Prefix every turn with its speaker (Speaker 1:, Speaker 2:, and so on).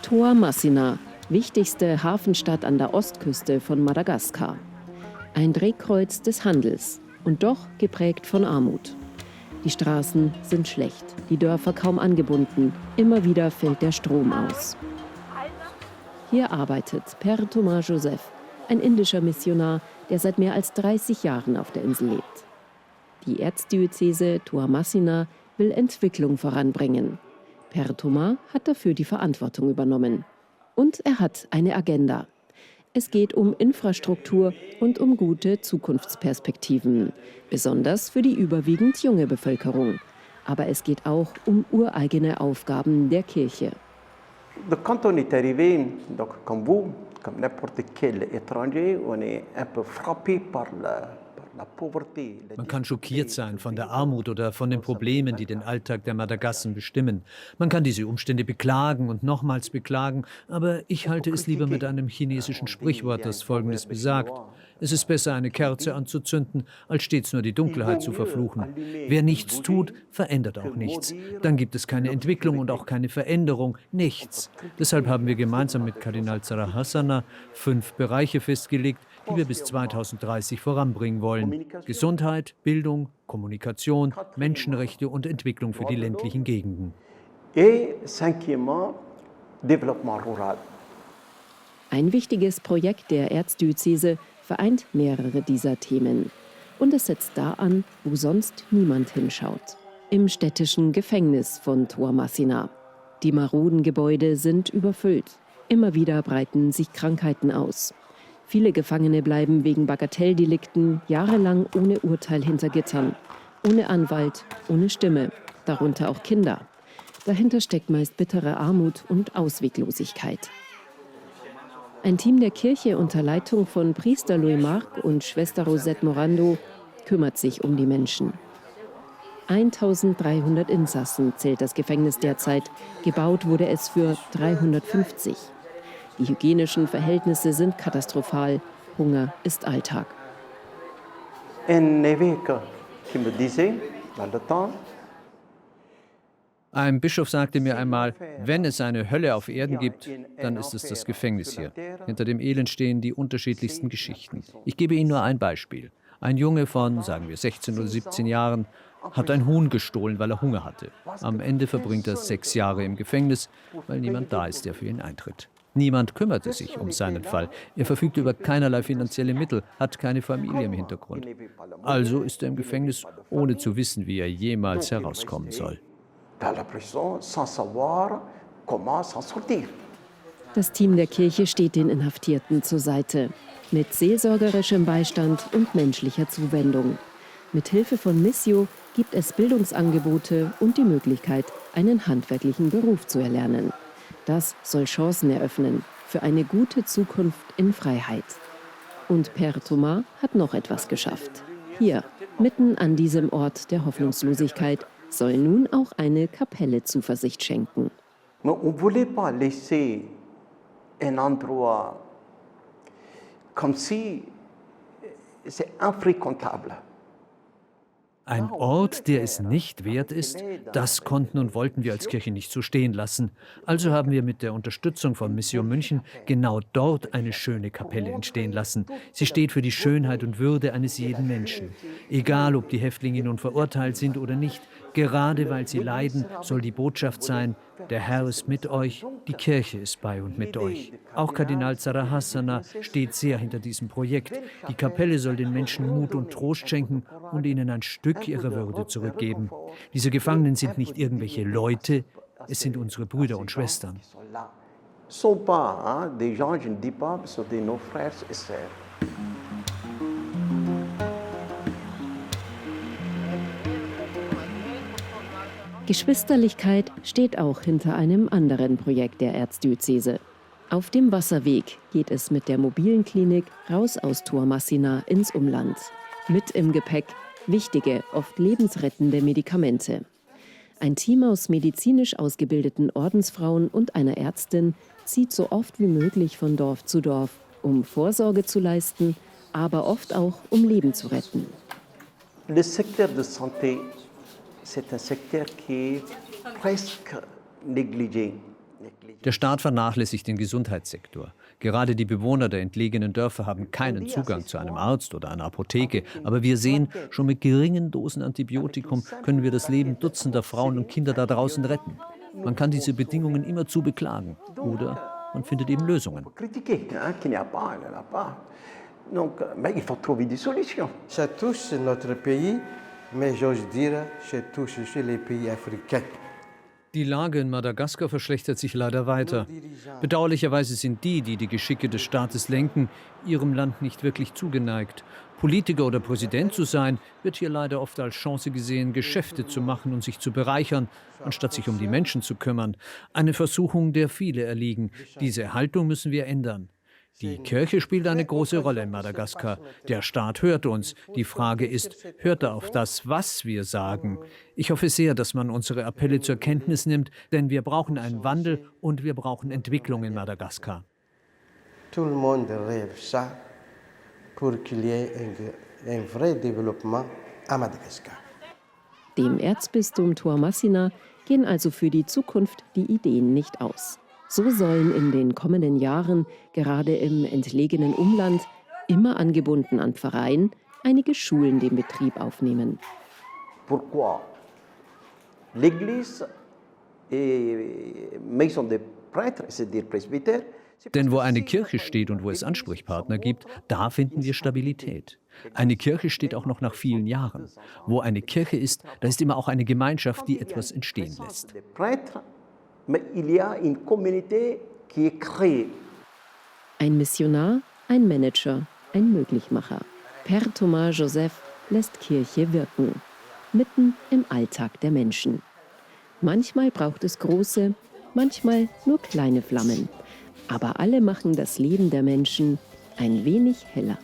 Speaker 1: Toamasina, wichtigste Hafenstadt an der Ostküste von Madagaskar. Ein Drehkreuz des Handels und doch geprägt von Armut. Die Straßen sind schlecht, die Dörfer kaum angebunden, immer wieder fällt der Strom aus. Hier arbeitet Per Thomas Joseph, ein indischer Missionar, der seit mehr als 30 Jahren auf der Insel lebt. Die Erzdiözese Toamasina will Entwicklung voranbringen. Per Thomas hat dafür die Verantwortung übernommen. Und er hat eine Agenda. Es geht um Infrastruktur und um gute Zukunftsperspektiven, besonders für die überwiegend junge Bevölkerung. Aber es geht auch um ureigene Aufgaben der Kirche.
Speaker 2: Donc quand on est arrivé, donc comme vous, comme n'importe quel étranger, on est un peu frappé par la pauvreté.
Speaker 3: Man kann schockiert sein von der Armut oder von den Problemen, die den Alltag der Madagassen bestimmen. Man kann diese Umstände beklagen und nochmals beklagen, aber ich halte es lieber mit einem chinesischen Sprichwort, das Folgendes besagt: Es ist besser, eine Kerze anzuzünden, als stets nur die Dunkelheit zu verfluchen. Wer nichts tut, verändert auch nichts. Dann gibt es keine Entwicklung und auch keine Veränderung, nichts. Deshalb haben wir gemeinsam mit Kardinal Tsarahassana 5 Bereiche festgelegt, die wir bis 2030 voranbringen wollen. Gesundheit, Bildung, Kommunikation, Menschenrechte und Entwicklung für die ländlichen Gegenden.
Speaker 2: Et cinquièmement, développement rural.
Speaker 1: Ein wichtiges Projekt der Erzdiözese vereint mehrere dieser Themen. Und es setzt da an, wo sonst niemand hinschaut. Im städtischen Gefängnis von Toamasina. Die maroden Gebäude sind überfüllt. Immer wieder breiten sich Krankheiten aus. Viele Gefangene bleiben wegen Bagatelldelikten jahrelang ohne Urteil hinter Gittern. Ohne Anwalt, ohne Stimme. Darunter auch Kinder. Dahinter steckt meist bittere Armut und Ausweglosigkeit. Ein Team der Kirche unter Leitung von Priester Louis Marc und Schwester Rosette Morando kümmert sich um die Menschen. 1300 Insassen zählt das Gefängnis derzeit. Gebaut wurde es für 350. Die hygienischen Verhältnisse sind katastrophal. Hunger ist Alltag.
Speaker 2: Un évêque qui me disait, dans le temps,
Speaker 3: Ein Bischof sagte mir einmal, wenn es eine Hölle auf Erden gibt, dann ist es das Gefängnis hier. Hinter dem Elend stehen die unterschiedlichsten Geschichten. Ich gebe Ihnen nur ein Beispiel. Ein Junge von, sagen wir, 16 oder 17 Jahren hat ein Huhn gestohlen, weil er Hunger hatte. Am Ende verbringt er 6 Jahre im Gefängnis, weil niemand da ist, der für ihn eintritt. Niemand kümmerte sich um seinen Fall. Er verfügt über keinerlei finanzielle Mittel, hat keine Familie im Hintergrund. Also ist er im Gefängnis, ohne zu wissen, wie er jemals herauskommen soll.
Speaker 1: Das Team der Kirche steht den Inhaftierten zur Seite. Mit seelsorgerischem Beistand und menschlicher Zuwendung. Mit Hilfe von Missio gibt es Bildungsangebote und die Möglichkeit, einen handwerklichen Beruf zu erlernen. Das soll Chancen eröffnen für eine gute Zukunft in Freiheit. Und Per Thomas hat noch etwas geschafft. Hier, mitten an diesem Ort der Hoffnungslosigkeit, soll nun auch eine Kapelle Zuversicht schenken.
Speaker 2: Mais on ne voulait pas laisser un endroit comme si c'est infréquentable.
Speaker 3: Ein Ort, der es nicht wert ist, das konnten und wollten wir als Kirche nicht so stehen lassen. Also haben wir mit der Unterstützung von Mission München genau dort eine schöne Kapelle entstehen lassen. Sie steht für die Schönheit und Würde eines jeden Menschen. Egal, ob die Häftlinge nun verurteilt sind oder nicht, gerade weil sie leiden, soll die Botschaft sein: Der Herr ist mit euch, die Kirche ist bei und mit euch. Auch Kardinal Tsarahassana steht sehr hinter diesem Projekt. Die Kapelle soll den Menschen Mut und Trost schenken und ihnen ein Stück ihrer Würde zurückgeben. Diese Gefangenen sind nicht irgendwelche Leute, es sind unsere Brüder und Schwestern.
Speaker 1: Geschwisterlichkeit steht auch hinter einem anderen Projekt der Erzdiözese. Auf dem Wasserweg geht es mit der mobilen Klinik raus aus Toamasina ins Umland. Mit im Gepäck wichtige, oft lebensrettende Medikamente. Ein Team aus medizinisch ausgebildeten Ordensfrauen und einer Ärztin zieht so oft wie möglich von Dorf zu Dorf, um Vorsorge zu leisten, aber oft auch um Leben zu retten.
Speaker 2: Le secteur de santé, c'est un secteur qui est presque négligé.
Speaker 3: Der Staat vernachlässigt den Gesundheitssektor. Gerade die Bewohner der entlegenen Dörfer haben keinen Zugang zu einem Arzt oder einer Apotheke. Aber wir sehen, schon mit geringen Dosen Antibiotikum können wir das Leben Dutzender Frauen und Kinder da draußen retten. Man kann diese Bedingungen immerzu beklagen. Oder man findet eben Lösungen.
Speaker 4: Ça touche notre pays, mais j'ose dire, ça touche aussi les pays africains.
Speaker 3: Die Lage in Madagaskar verschlechtert sich leider weiter. Bedauerlicherweise sind die die Geschicke des Staates lenken, ihrem Land nicht wirklich zugeneigt. Politiker oder Präsident zu sein, wird hier leider oft als Chance gesehen, Geschäfte zu machen und sich zu bereichern, anstatt sich um die Menschen zu kümmern. Eine Versuchung, der viele erliegen. Diese Haltung müssen wir ändern. Die Kirche spielt eine große Rolle in Madagaskar. Der Staat hört uns. Die Frage ist, hört er auf das, was wir sagen? Ich hoffe sehr, dass man unsere Appelle zur Kenntnis nimmt, denn wir brauchen einen Wandel und wir brauchen Entwicklung in Madagaskar.
Speaker 4: Tout le monde rêve ça pour qu'il y ait un vrai développement à Madagascar.
Speaker 1: Dem Erzbistum Toamasina gehen also für die Zukunft die Ideen nicht aus. So sollen in den kommenden Jahren, gerade im entlegenen Umland, immer angebunden an Pfarreien, einige Schulen den Betrieb aufnehmen.
Speaker 2: Pourquoi? L'église est maison des prêtres, c'est-à-dire presbytère.
Speaker 3: Denn wo eine Kirche steht und wo es Ansprechpartner gibt, da finden wir Stabilität. Eine Kirche steht auch noch nach vielen Jahren. Wo eine Kirche ist, da ist immer auch eine Gemeinschaft, die etwas entstehen lässt.
Speaker 1: Ein Missionar, ein Manager, ein Möglichmacher. Père Thomas Joseph lässt Kirche wirken, mitten im Alltag der Menschen. Manchmal braucht es große, manchmal nur kleine Flammen. Aber alle machen das Leben der Menschen ein wenig heller.